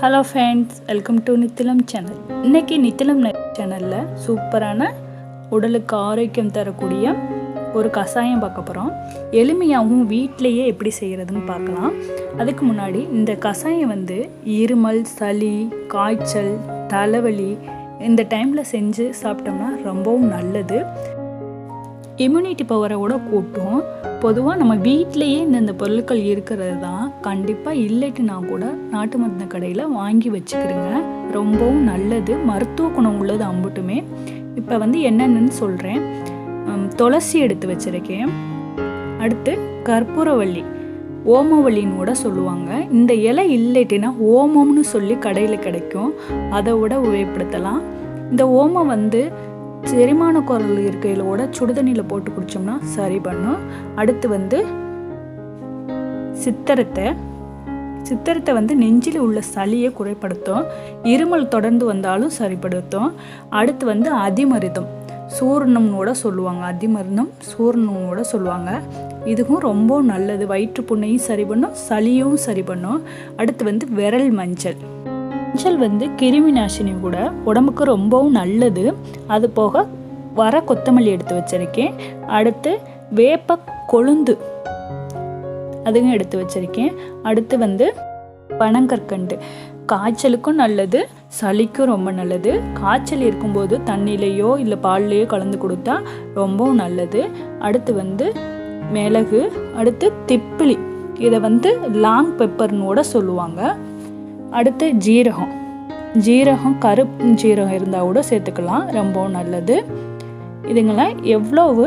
Hello friends, welcome to Nithilam channel. இன்றைக்கி நித்திலம் சேனலில் சூப்பரான உடலுக்கு ஆரோக்கியம் தரக்கூடிய ஒரு கஷாயம் பார்க்க போகிறோம். எளிமையாகவும் வீட்டிலையே எப்படி செய்கிறதுன்னு பார்க்கலாம். அதுக்கு முன்னாடி இந்த கஷாயம் இருமல், சளி, காய்ச்சல், தலைவலி இந்த டைமில் செஞ்சு சாப்பிட்டோம்னா ரொம்பவும் நல்லது. இம்யூனிட்டி பவரோட கூட்டும். பொதுவாக நம்ம வீட்டிலையே இந்த பொருட்கள் இருக்கிறது தான். கண்டிப்பாக இல்லைட்டுனா கூட நாட்டு மருந்து கடையில் வாங்கி வச்சுக்கிறேங்க. ரொம்பவும் நல்லது, மருத்துவ குணம் உள்ளது அம்புட்டுமே. இப்போ என்னென்னு சொல்கிறேன். துளசி எடுத்து வச்சுருக்கேன். அடுத்து கற்பூரவள்ளி, ஓமவல்லின்னு கூட சொல்லுவாங்க. இந்த இலை இல்லைட்டுனா ஓமம்னு சொல்லி கடையில் கிடைக்கும், அதை விட உபயோகப்படுத்தலாம். இந்த ஓமம் செரிமான குரல் இருக்கையிலோட சுடுதண்ணியில் போட்டு குடித்தோம்னா சரி பண்ணும். அடுத்து சித்திரத்தை நெஞ்சில் உள்ள சளியை குறைப்படுத்தும். இருமல் தொடர்ந்து வந்தாலும் சரிப்படுத்தும். அடுத்து அதிமருதம், சூர்ணம்னு கூட சொல்லுவாங்க. அதிமருதம் சூர்ணம்னு கூட சொல்லுவாங்க. இதுவும் ரொம்ப நல்லது. வயிற்று புண்ணையும் சரி பண்ணும், சளியும் சரி பண்ணும். அடுத்து விரல் மஞ்சள் கிருமி நாசினி கூட, உடம்புக்கு ரொம்பவும் நல்லது. அது போக வர கொத்தமல்லி எடுத்து வச்சிருக்கேன். அடுத்து வேப்ப கொழுந்து அதுவும் எடுத்து வச்சிருக்கேன். அடுத்து பனங்கற்கண்டு, காய்ச்சலுக்கும் நல்லது, சளிக்கும் ரொம்ப நல்லது. காய்ச்சல் இருக்கும்போது தண்ணியிலையோ இல்லை பால்லையோ கலந்து கொடுத்தா ரொம்பவும் நல்லது. அடுத்து மிளகு, அடுத்து திப்பிலி, இதை லாங் பெப்பர்னு கூட சொல்லுவாங்க. அடுத்து ஜீரகம் கருப்பு ஜீரகம் இருந்தால் கூட சேர்த்துக்கலாம், ரொம்பவும் நல்லது. இதுங்களாம் எவ்வளவு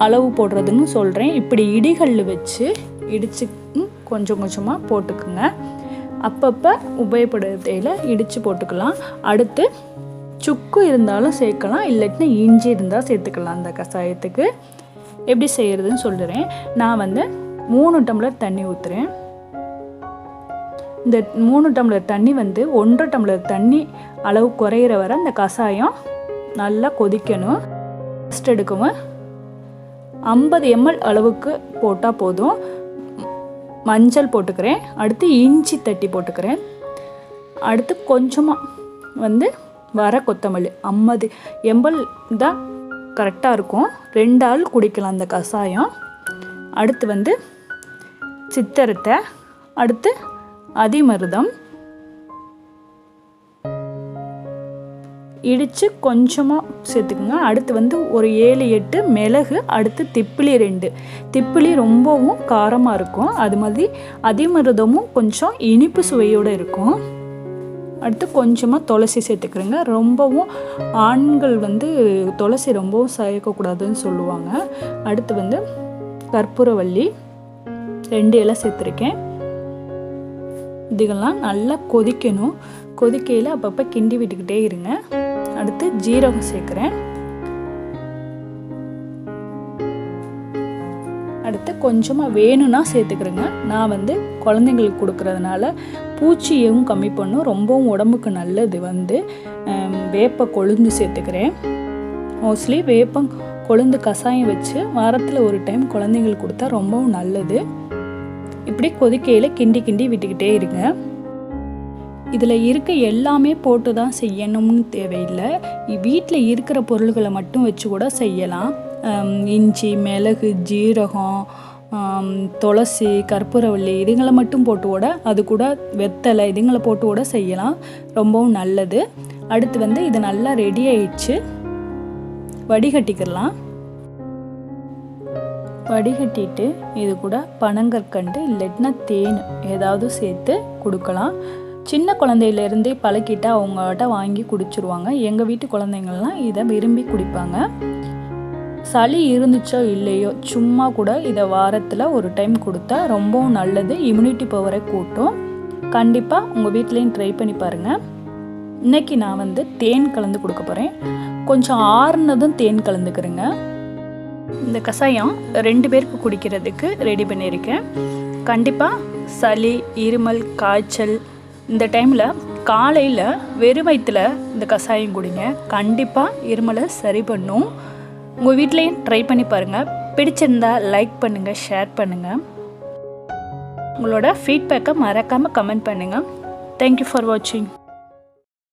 அளவு போடுறதுன்னு சொல்கிறேன். இப்படி இடிகளில் வச்சு இடித்து கொஞ்சம் கொஞ்சமாக போட்டுக்குங்க. அப்பப்போ உபயோகப்படுத்தையில் இடித்து போட்டுக்கலாம். அடுத்து சுக்கு இருந்தாலும் சேர்க்கலாம், இல்லாட்டினா இஞ்சி இருந்தால் சேர்த்துக்கலாம். அந்த கஷாயத்துக்கு எப்படி செய்கிறதுன்னு சொல்கிறேன். நான் 3 டம்ளர் தண்ணி ஊற்றுறேன். இந்த 3 டம்ளர் தண்ணி 1.5 டம்ளர் தண்ணி அளவு குறையிற வரை அந்த கஷாயம் நல்லா கொதிக்கணும். ஃபஸ்ட் எடுக்கவும் 50 ml அளவுக்கு போட்டால் போதும். மஞ்சள் போட்டுக்கிறேன். அடுத்து இஞ்சி தட்டி போட்டுக்கிறேன். அடுத்து கொஞ்சமாக வர கொத்தமல்லி 50 ml தான் கரெக்டாக இருக்கும். 2 ஆள் குடிக்கலாம் அந்த கஷாயம். அடுத்து சித்திரத்தை, அடுத்து அதிமருதம் இடித்து கொஞ்சமாக சேர்த்துக்குங்க. அடுத்து ஒரு 7-8 மிளகு. அடுத்து திப்பிலி 2. திப்பிலி ரொம்பவும் காரமாக இருக்கும். அது மாதிரி அதிமருதமும் கொஞ்சம் இனிப்பு சுவையோடு இருக்கும். அடுத்து கொஞ்சமாக துளசி சேர்த்துக்கிறேங்க. ரொம்பவும் ஆண்கள் துளசி ரொம்பவும் சேர்க்கக்கூடாதுன்னு சொல்லுவாங்க. அடுத்து கற்பூரவல்லி 2 இலை சேர்த்துருக்கேன். இதுகெல்லாம் நல்லா கொதிக்கணும். கொதிக்கையில் அப்பப்போ கிண்டி விட்டுக்கிட்டே இருங்க. அடுத்து ஜீரகம் சேர்க்குறேன். அடுத்து கொஞ்சமாக வேணும்னா சேர்த்துக்கிறேங்க. நான் குழந்தைங்களுக்கு கொடுக்கறதுனால பூச்சியும் கம்மி பண்ணும், ரொம்பவும் உடம்புக்கு நல்லது. வேப்ப கொழுந்து சேர்த்துக்கிறேன். மோஸ்ட்லி வேப்பம் கொழுந்து கஷாயம் வச்சு வாரத்தில் ஒரு டைம் குழந்தைங்களுக்கு கொடுத்தா ரொம்பவும் நல்லது. இப்படி கொதிக்கையில் கிண்டி கிண்டி விட்டுக்கிட்டே இருங்க. இதில் இருக்க எல்லாமே போட்டு தான் செய்யணும்னு தேவையில்லை. வீட்டில் இருக்கிற பொருள்களை மட்டும் வச்சு கூட செய்யலாம். இஞ்சி, மிளகு, ஜீரகம், துளசி, கற்பூரவல்லி இதுங்களை மட்டும் போட்டு கூட, அது கூட வெத்தலை இதுங்களை போட்டு கூட செய்யலாம். ரொம்பவும் நல்லது. அடுத்து இது நல்லா ரெடி ஆயிடுச்சு. வடிகட்டிக்கலாம். வடிகட்டிட்டு இது கூட பனங்கற்கண்டு இல்லைன்னா தேன் ஏதாவது சேர்த்து கொடுக்கலாம். சின்ன குழந்தையிலேருந்தே பழக்கிட்டா அவங்ககிட்ட வாங்கி குடிச்சிருவாங்க. எங்கள் வீட்டு குழந்தைங்கள்லாம் இதை விரும்பி குடிப்பாங்க. சளி இருந்துச்சோ இல்லையோ சும்மா கூட இதை வாரத்தில் ஒரு டைம் கொடுத்தா ரொம்பவும் நல்லது. இம்யூனிட்டி பவரை கூட்டும். கண்டிப்பாக உங்கள் வீட்லேயும் ட்ரை பண்ணி பாருங்கள். இன்றைக்கி நான் தேன் கலந்து கொடுக்க போகிறேன். கொஞ்சம் ஆறுனதும் தேன் கலந்துக்கிறேங்க. இந்த கஷாயம் 2 பேருக்கு குடிக்கிறதுக்கு ரெடி பண்ணியிருக்கேன். கண்டிப்பாக சளி, இருமல், காய்ச்சல் இந்த டைமில் காலையில் வெறும் வயிற்றில் இந்த கஷாயம் குடிங்க. கண்டிப்பாக இருமலை சரி பண்ணும். உங்கள் வீட்லேயும் ட்ரை பண்ணி பாருங்கள். பிடிச்சிருந்தா லைக் பண்ணுங்கள், ஷேர் பண்ணுங்கள். உங்களோட ஃபீட்பேக்கை மறக்காமல் கமெண்ட் பண்ணுங்கள். தேங்க்யூ ஃபார் வாட்சிங்.